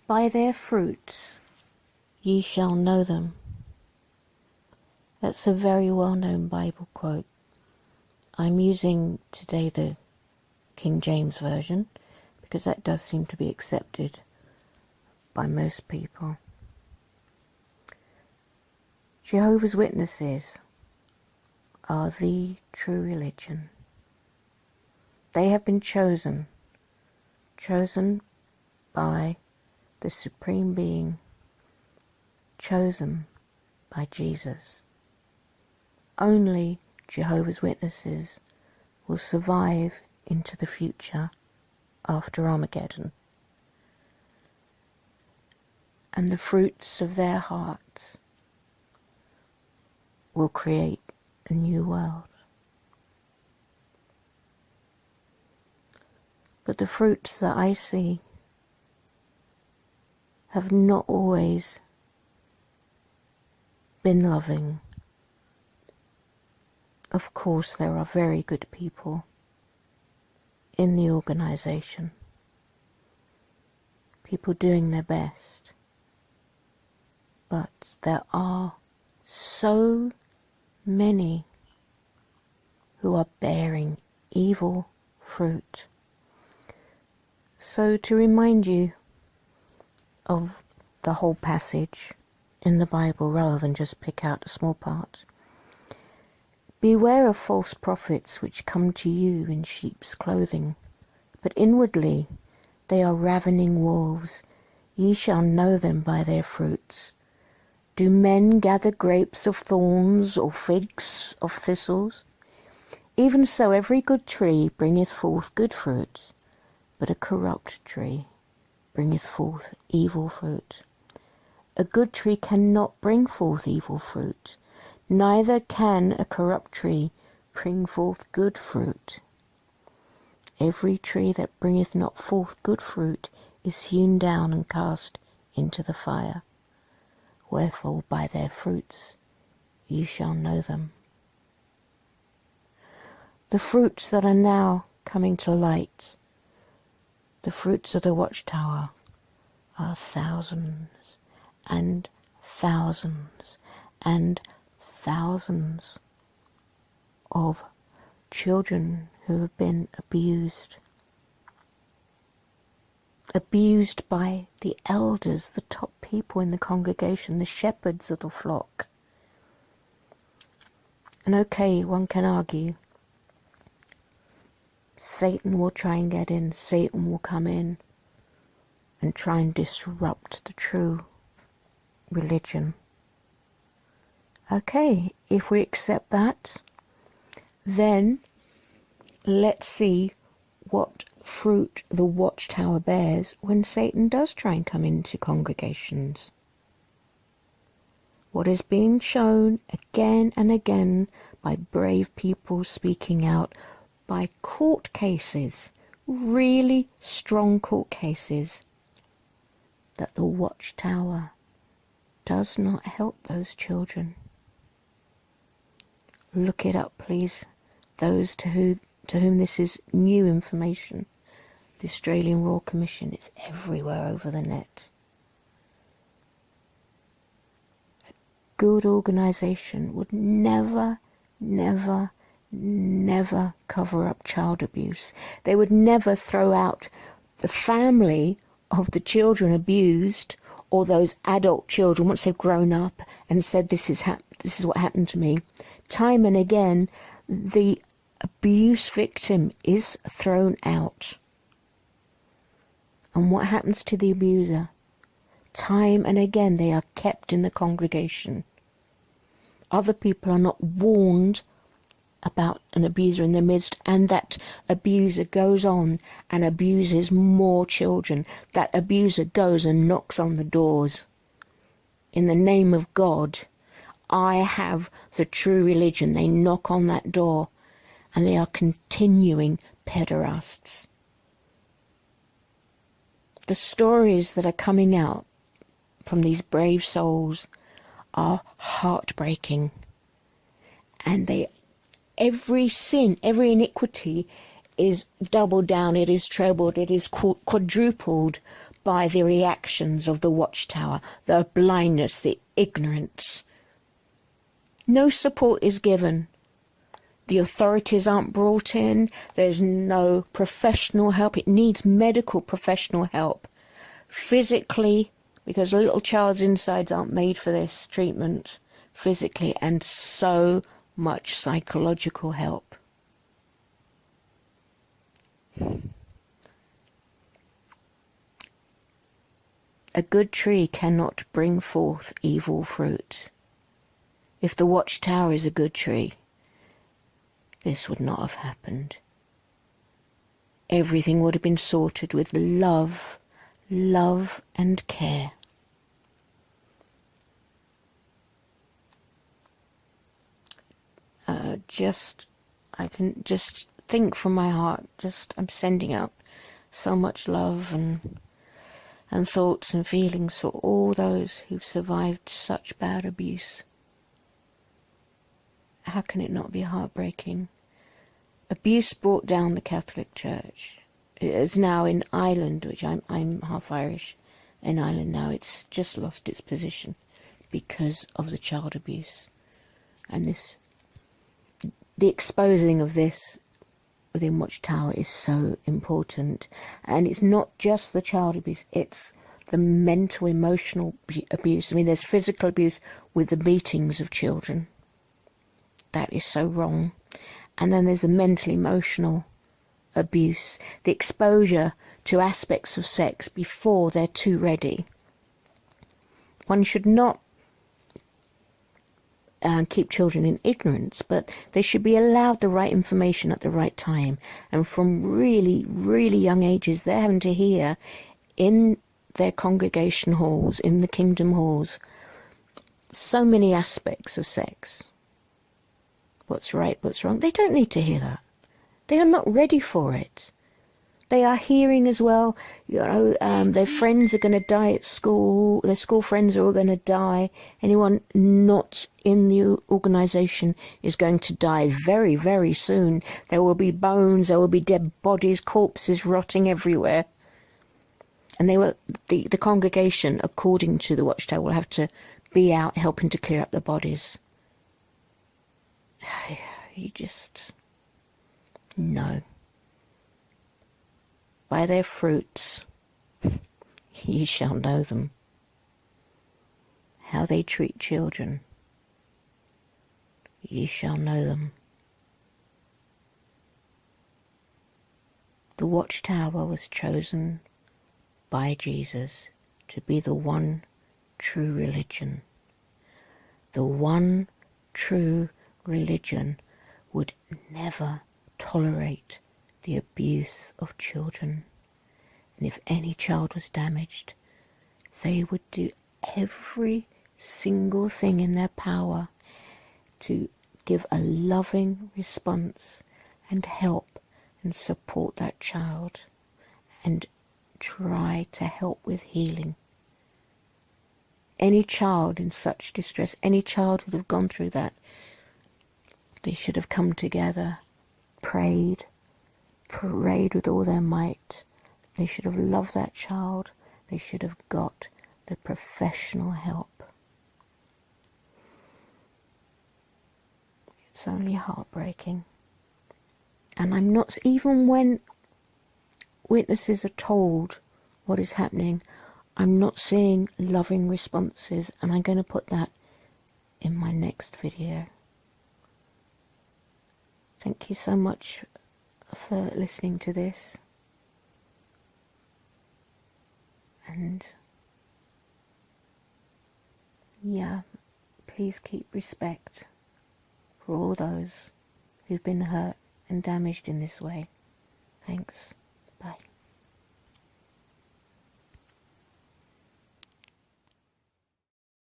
By their fruits ye shall know them. That's a very well-known Bible quote. I'm using today the King James Version because that does seem to be accepted by most people. Jehovah's Witnesses are the true religion. They have been chosen by the Supreme Being, chosen by Jesus. Only Jehovah's Witnesses will survive into the future after Armageddon. And the fruits of their hearts will create a new world. But the fruits that I see have not always been loving. Of course, there are very good people in the organization, people doing their best, but there are so many who are bearing evil fruit. So to remind you of the whole passage in the Bible rather than just pick out a small part, beware of false prophets which come to you in sheep's clothing, but inwardly they are ravening wolves. Ye shall know them by their fruits. Do men gather grapes of thorns, or figs of thistles? Even so every good tree bringeth forth good fruit, but a corrupt tree bringeth forth evil fruit. A good tree cannot bring forth evil fruit, neither can a corrupt tree bring forth good fruit. Every tree that bringeth not forth good fruit is hewn down and cast into the fire. Wherefore by their fruits ye shall know them. The fruits that are now coming to light, the fruits of the Watchtower, are thousands and thousands and thousands of children who have been abused by the elders, the top people in the congregation, the shepherds of the flock. And okay, one can argue, Satan will try and get in, Satan will come in and try and disrupt the true religion. Okay, if we accept that, then let's see what fruit the Watchtower bears when Satan does try and come into congregations. What is being shown again and again by brave people speaking out, by court cases, really strong court cases, that the Watchtower does not help those children. Look it up, please, those to whom this is new information. The Australian Royal Commission, it's everywhere over the net. A good organisation would never, never, never cover up child abuse. They would never throw out the family of the children abused, or those adult children once they've grown up and said this is what happened to me. Time and again the abuse victim is thrown out. And what happens to the abuser? Time and again they are kept in the congregation. Other people are not warned about an abuser in their midst, and that abuser goes on and abuses more children. That abuser goes and knocks on the doors. In the name of God, I have the true religion. They knock on that door and they are continuing pederasts. The stories that are coming out from these brave souls are heartbreaking, and every sin, every iniquity is doubled down, it is trebled, it is quadrupled by the reactions of the Watchtower, the blindness, the ignorance. No support is given. The authorities aren't brought in. There's no professional help. It needs medical professional help. Physically, because a little child's insides aren't made for this treatment, physically, and so much psychological help. A good tree cannot bring forth evil fruit. If the Watchtower is a good tree, this would not have happened. Everything would have been sorted with love and care. I can just think from my heart, I'm sending out so much love and thoughts and feelings for all those who've survived such bad abuse. How can it not be heartbreaking? Abuse brought down the Catholic Church. It is now in Ireland, which I'm half Irish. In Ireland now, it's just lost its position because of the child abuse. And the exposing of this within Watchtower is so important. And it's not just the child abuse, it's the mental, emotional abuse. I mean, there's physical abuse with the beatings of children. That is so wrong. And then there's the mental, emotional abuse, the exposure to aspects of sex before they're too ready. One should not keep children in ignorance, but they should be allowed the right information at the right time. And from really, really young ages, they're having to hear in their congregation halls, in the kingdom halls, so many aspects of sex. What's right, what's wrong. They don't need to hear that. They are not ready for it. They are hearing as well, their friends are going to die at school, their school friends are all going to die. Anyone not in the organisation is going to die very, very soon. There will be bones, there will be dead bodies, corpses rotting everywhere. And the congregation, according to the Watchtower, will have to be out helping to clear up the bodies. You just... no. By their fruits ye shall know them. How they treat children, ye shall know them. The Watchtower was chosen by Jesus to be the one true religion. The one true religion would never tolerate the abuse of children. And if any child was damaged, they would do every single thing in their power to give a loving response and help and support that child and try to help with healing. Any child in such distress, any child would have gone through that. They should have come together, prayed with all their might. They should have loved that child. They should have got the professional help. It's only heartbreaking. And I'm not, even when witnesses are told what is happening, I'm not seeing loving responses, and I'm going to put that in my next video. Thank you so much for listening to this. And yeah, please keep respect for all those who've been hurt and damaged in this way. Thanks. Bye.